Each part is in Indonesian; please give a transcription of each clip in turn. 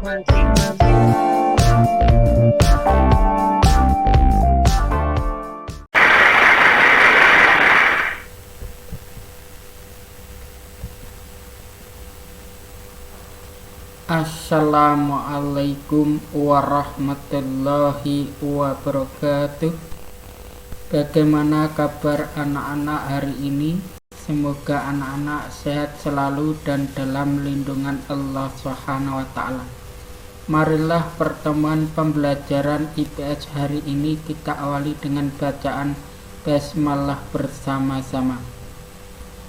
Assalamualaikum warahmatullahi wabarakatuh. Bagaimana kabar anak-anak hari ini? Semoga anak-anak sehat selalu dan dalam lindungan Allah SWT. Marilah pertemuan pembelajaran IPS hari ini kita awali dengan bacaan basmalah bersama-sama.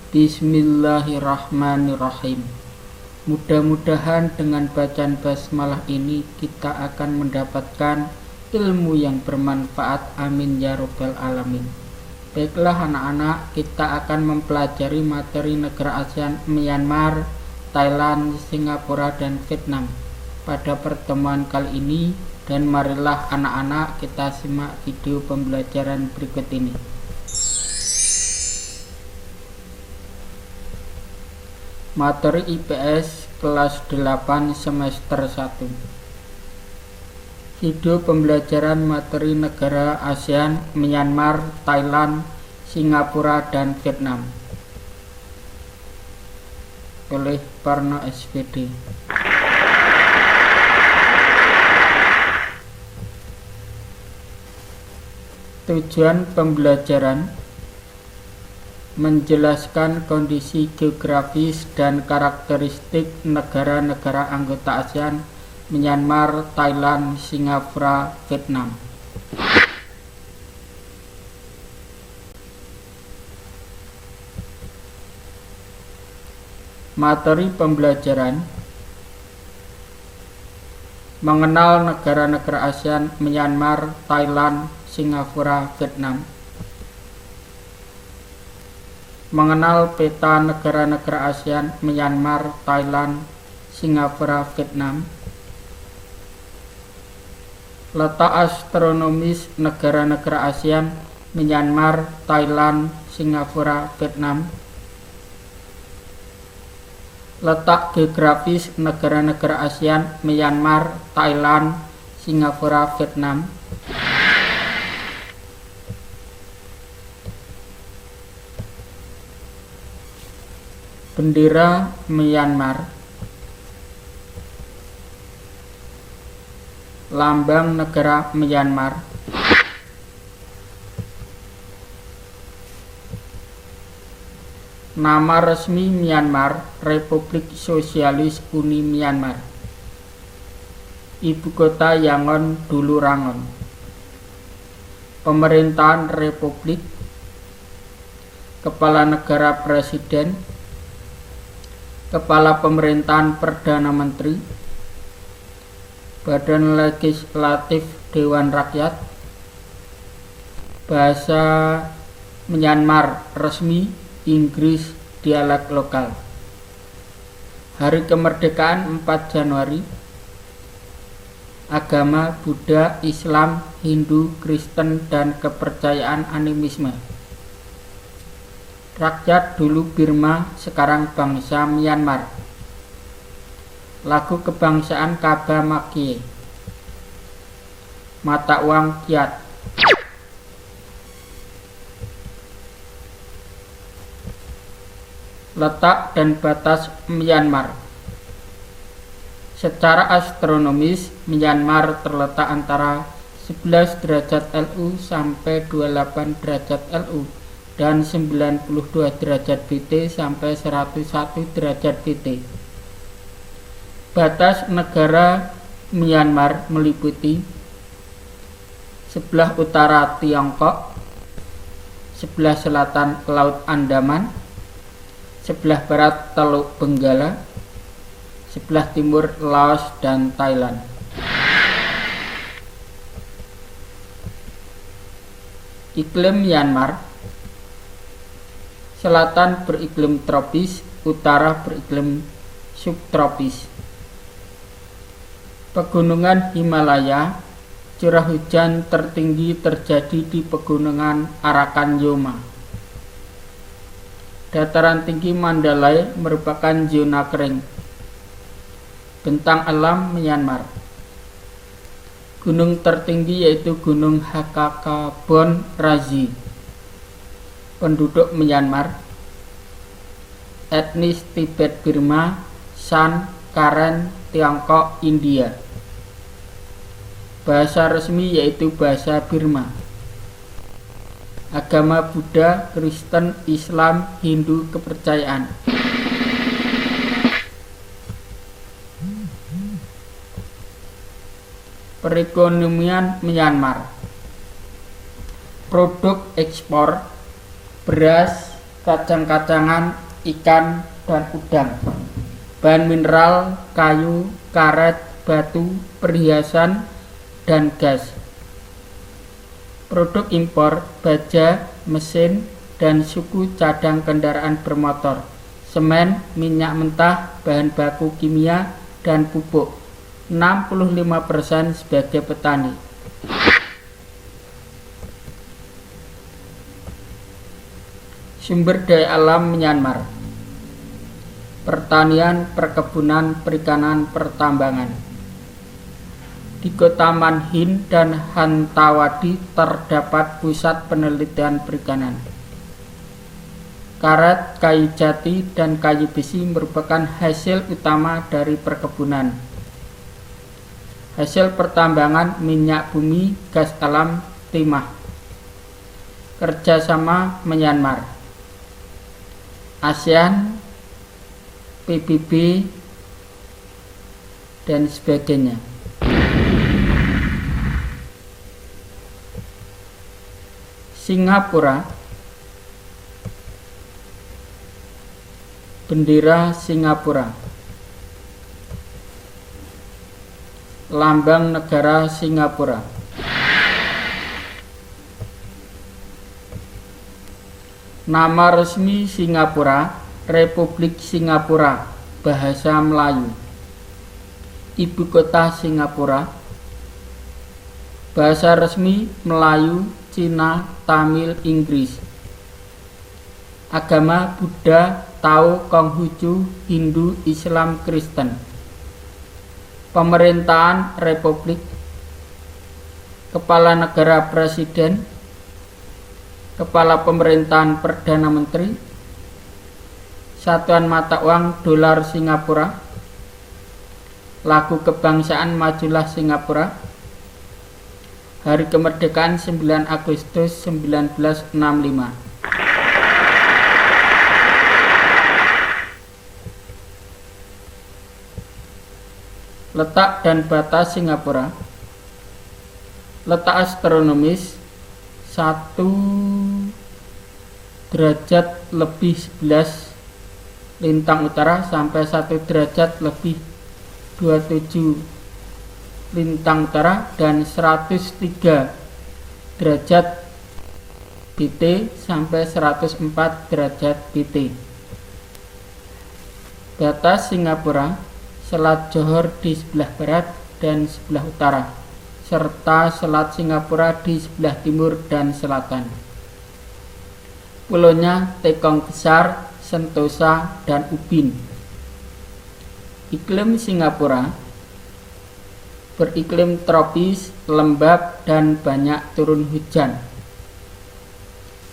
Bismillahirrahmanirrahim. Mudah-mudahan dengan bacaan basmalah ini kita akan mendapatkan ilmu yang bermanfaat. Amin ya rabbal alamin. Baiklah anak-anak, kita akan mempelajari materi negara ASEAN, Myanmar, Thailand, Singapura, dan Vietnam pada pertemuan kali ini. Dan marilah anak-anak kita simak video pembelajaran berikut ini. Materi IPS kelas 8 semester 1. Video pembelajaran materi negara ASEAN, Myanmar, Thailand, Singapura, dan Vietnam oleh Parno SPD. Tujuan pembelajaran: menjelaskan kondisi geografis dan karakteristik negara-negara anggota ASEAN, Myanmar, Thailand, Singapura, Vietnam. Materi pembelajaran: mengenal negara-negara ASEAN, Myanmar, Thailand, Singapura, Vietnam. Mengenal peta negara-negara ASEAN, Myanmar, Thailand, Singapura, Vietnam. Letak astronomis negara-negara ASEAN, Myanmar, Thailand, Singapura, Vietnam. Letak geografis negara-negara ASEAN, Myanmar, Thailand, Singapura, Vietnam. Bendera Myanmar. Lambang negara Myanmar. Nama resmi Myanmar: Republik Sosialis Uni Myanmar. Ibu kota Yangon, Dulu Rangon. Pemerintahan Republik: Kepala Negara Presiden, Kepala Pemerintahan Perdana Menteri, Badan Legislatif Dewan Rakyat. Bahasa Myanmar resmi Inggris, dialek lokal. Hari kemerdekaan 4 Januari. Agama Buddha, Islam, Hindu, Kristen, dan kepercayaan animisme. Rakyat dulu Burma, sekarang bangsa Myanmar. Lagu kebangsaan Kaba Makie. Mata uang Kyat. Letak dan batas Myanmar. Secara astronomis, Myanmar terletak antara 11 derajat LU sampai 28 derajat LU dan 92 derajat BT sampai 101 derajat BT. Batas negara Myanmar meliputi sebelah utara Tiongkok, sebelah selatan Laut Andaman, sebelah barat Teluk Benggala, sebelah timur Laos dan Thailand. Iklim Myanmar: selatan beriklim tropis, utara beriklim subtropis. Pegunungan Himalaya. Curah hujan tertinggi terjadi di pegunungan Arakan Yoma. Dataran tinggi Mandalay merupakan zona kering. Bentang alam Myanmar. Gunung tertinggi yaitu Gunung Hakakabon Razi. Penduduk Myanmar. Etnis Tibet Burma, Shan, Karen, Tiongkok, India. Bahasa resmi yaitu bahasa Burma. Agama Buddha, Kristen, Islam, Hindu, kepercayaan. Perekonomian Myanmar. Produk ekspor beras, kacang-kacangan, ikan, dan udang. Bahan mineral, kayu, karet, batu, perhiasan, dan gas. Produk impor baja, mesin, dan suku cadang kendaraan bermotor, semen, minyak mentah, bahan baku kimia, dan pupuk. 65% sebagai petani. Sumber daya alam Myanmar. Pertanian, perkebunan, perikanan, pertambangan. Di kota Manhin dan Hantawadi terdapat pusat penelitian perikanan. Karet, kayu jati, dan kayu besi merupakan hasil utama dari perkebunan. Hasil pertambangan minyak bumi, gas alam, timah. Kerjasama Myanmar. ASEAN, PBB, dan sebagainya. Singapura. Bendera Singapura. Lambang negara Singapura. Nama resmi Singapura, Republik Singapura, bahasa Melayu. Ibu kota Singapura. Bahasa resmi Melayu, Cina, Tamil, Inggris. Agama Buddha, Tao, Konghucu, Hindu, Islam, Kristen. Pemerintahan Republik. Kepala Negara Presiden. Kepala Pemerintahan Perdana Menteri. Satuan mata uang dolar Singapura. Lagu kebangsaan Majulah Singapura. Hari kemerdekaan 9 Agustus 1965. Letak dan batas Singapura. Letak astronomis 1 derajat lebih 11 lintang utara sampai 1 derajat lebih 27 lintang utara dan 103 derajat BT sampai 104 derajat BT. Batas Singapura. Selat Johor di sebelah barat dan sebelah utara, serta Selat Singapura di sebelah timur dan selatan. Pulaunya Tekong Besar, Sentosa, dan Ubin. Iklim Singapura beriklim tropis, lembab, dan banyak turun hujan.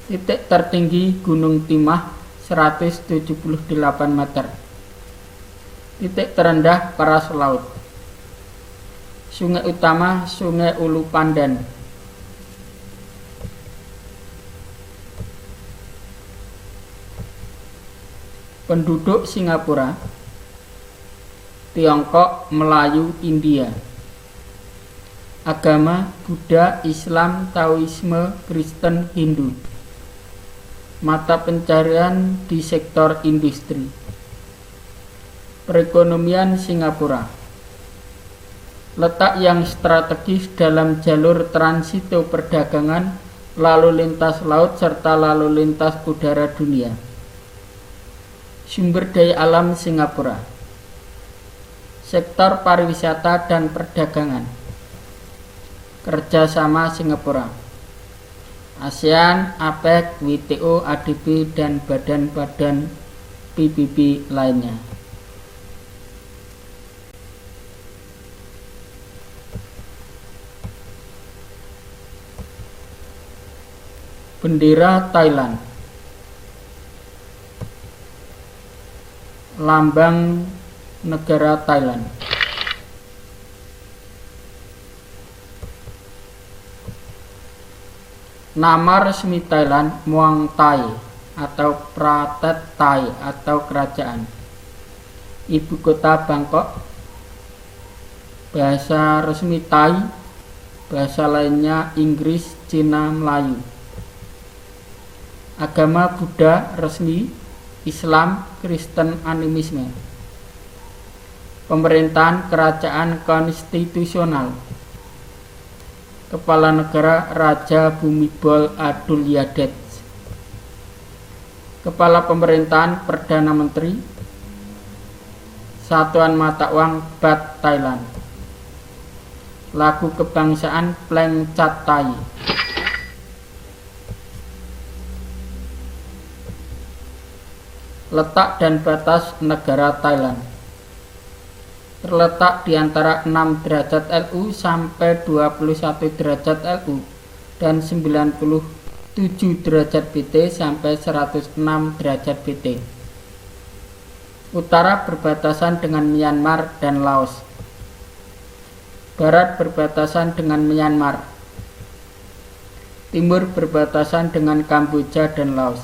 Titik tertinggi Gunung Timah 178 meter. Titik terendah Paras Laut. Sungai utama Sungai Ulu Pandan. Penduduk Singapura. Tiongkok, Melayu, India. Agama Buddha, Islam, Taoisme, Kristen, Hindu. Mata pencarian di sektor industri. Perekonomian Singapura. Letak yang strategis dalam jalur transito perdagangan, lalu lintas laut, serta lalu lintas udara dunia. Sumber daya alam Singapura. Sektor pariwisata dan perdagangan. Kerjasama Singapura. ASEAN, APEC, WTO, ADB, dan badan-badan PBB lainnya. Bendera Thailand. Lambang negara Thailand. Nama resmi Thailand Muang Thai atau Pratet Thai atau kerajaan. Ibu kota Bangkok. Bahasa resmi Thai. Bahasa lainnya Inggris, Cina, Melayu. Agama Buddha resmi, Islam, Kristen, animisme. Pemerintahan kerajaan konstitusional. Kepala negara Raja Bhumibol Adulyadej. Kepala pemerintahan Perdana Menteri. Satuan mata uang Baht Thailand. Lagu kebangsaan Pleng Chat Thai. Letak dan batas negara Thailand. Terletak di antara 6 derajat LU sampai 21 derajat LU dan 97 derajat BT sampai 106 derajat BT. Utara berbatasan dengan Myanmar dan Laos. Barat berbatasan dengan Myanmar. Timur berbatasan dengan Kamboja dan Laos.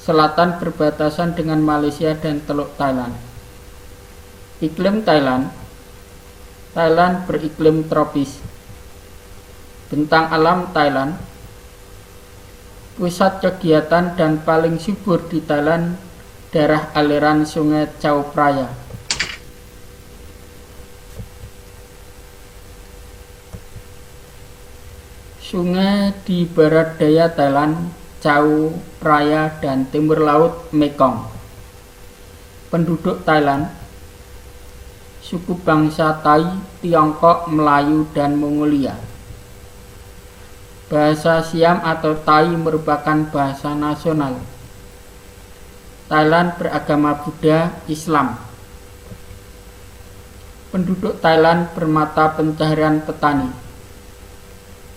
Selatan berbatasan dengan Malaysia dan Teluk Thailand. Iklim Thailand. Thailand beriklim tropis. Bentang alam Thailand. Pusat kegiatan dan paling subur di Thailand daerah aliran Sungai Chao Phraya. Sungai di barat daya Thailand, Chao Phraya dan timur laut Mekong. Penduduk Thailand. Suku bangsa Thai, Tiongkok, Melayu, dan Mongolia. Bahasa Siam atau Thai merupakan bahasa nasional. Thailand beragama Buddha, Islam. Penduduk Thailand bermata pencaharian petani.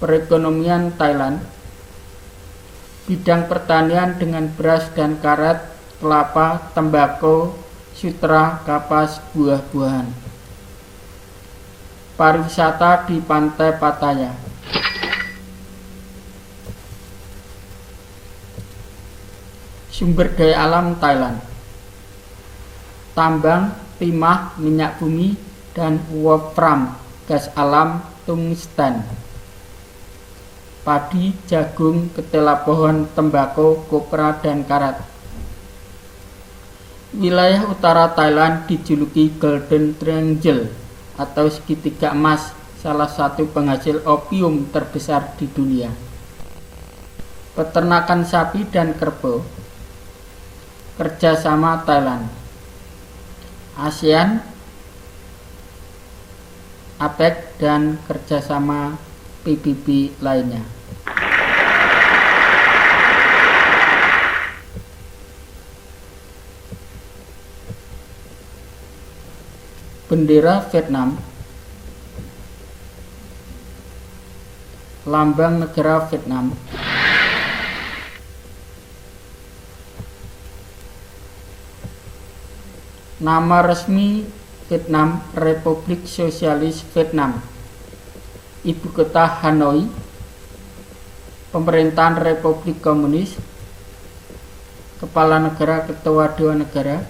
Perekonomian Thailand. Bidang pertanian dengan beras dan karet, kelapa, tembakau, sutra, kapas, buah-buahan. Pariwisata di Pantai Pattaya. Sumber daya alam Thailand. Tambang, timah, minyak bumi, dan wolfram, gas alam, tungsten. Padi, jagung, ketela pohon, tembakau, kopra, dan karet. Wilayah utara Thailand dijuluki Golden Triangle atau segitiga emas, salah satu penghasil opium terbesar di dunia. Peternakan sapi dan kerbau. Kerjasama Thailand. ASEAN, APEC, dan kerjasama PBB lainnya. Bendera Vietnam. Lambang negara Vietnam. Nama resmi Vietnam Republik Sosialis Vietnam. Ibu kota Hanoi. Pemerintahan Republik Komunis. Kepala negara, ketua Dewan Negara.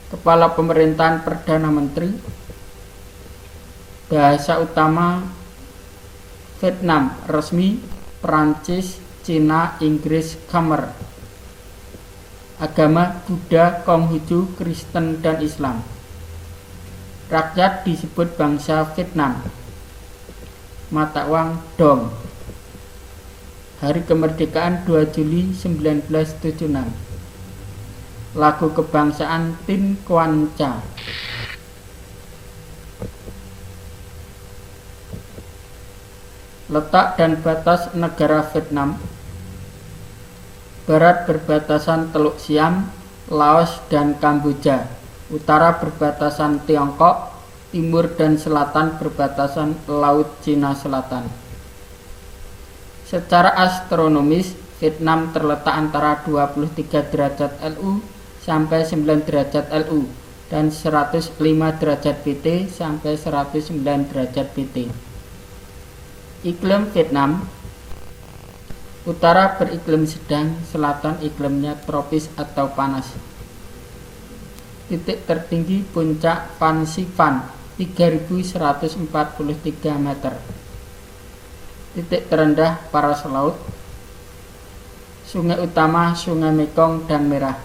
Kepala pemerintahan Perdana Menteri. Bahasa utama Vietnam resmi Perancis, Cina, Inggris, Khmer. Agama Buddha, Konghucu, Kristen, dan Islam. Rakyat disebut bangsa Vietnam. Mata uang Dong. Hari kemerdekaan 2 Juli 1976. Lagu kebangsaan Tin Quan Cha. Letak dan batas negara Vietnam. Barat berbatasan Teluk Siam, Laos, dan Kamboja. Utara berbatasan Tiongkok. Timur dan selatan berbatasan Laut Cina Selatan. Secara astronomis, Vietnam terletak antara 23 derajat LU sampai 9 derajat LU dan 105 derajat BT sampai 109 derajat BT. Iklim Vietnam: utara beriklim sedang, selatan iklimnya tropis atau panas. Titik tertinggi puncak Phan Xiphan 3143 meter. Titik terendah Paras Laut. Sungai utama Sungai Mekong dan Merah.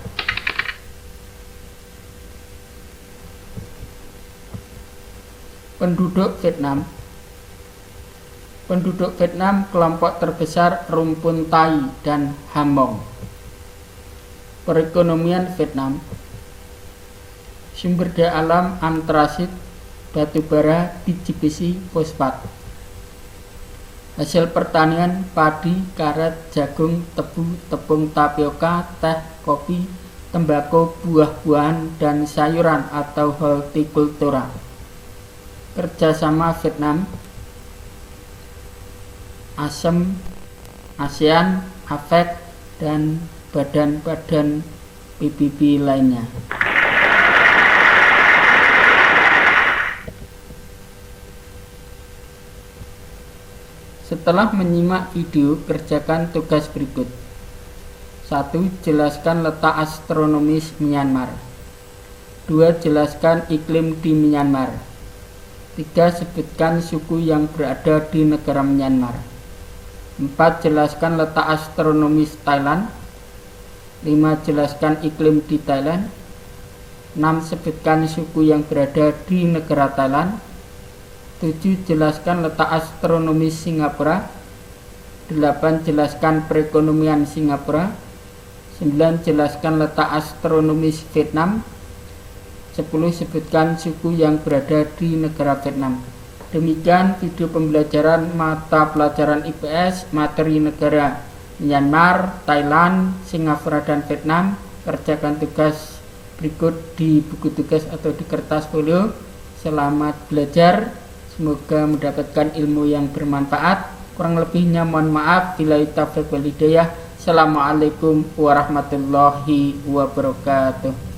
Penduduk Vietnam: penduduk Vietnam kelompok terbesar rumpun Tai dan Hmong. Perekonomian Vietnam: sumber daya alam antrasit, batu bara, biji besi, fosfat. Hasil pertanian padi, karet, jagung, tebu, tepung tapioka, teh, kopi, tembakau, buah-buahan, dan sayuran atau hortikultura. Kerjasama Vietnam, ASEM, ASEAN, APEC, dan badan-badan PBB lainnya. Setelah menyimak video, kerjakan tugas berikut. 1. Jelaskan letak astronomis Myanmar. 2. Jelaskan iklim di Myanmar. 3. Sebutkan suku yang berada di negara Myanmar. 4. Jelaskan letak astronomis Thailand. 5. Jelaskan iklim di Thailand. 6. Sebutkan suku yang berada di negara Thailand. 7. Jelaskan letak astronomis Singapura. 8. Jelaskan perekonomian Singapura. 9. Jelaskan letak astronomis Vietnam. 10. Sebutkan suku yang berada di negara Vietnam. Demikian video pembelajaran mata pelajaran IPS materi negara Myanmar, Thailand, Singapura, dan Vietnam. Kerjakan tugas berikut di buku tugas atau di kertas folio. Selamat belajar. Semoga mendapatkan ilmu yang bermanfaat. Kurang lebihnya mohon maaf. Billahi taufiq wal hidayah. Assalamualaikum warahmatullahi wabarakatuh.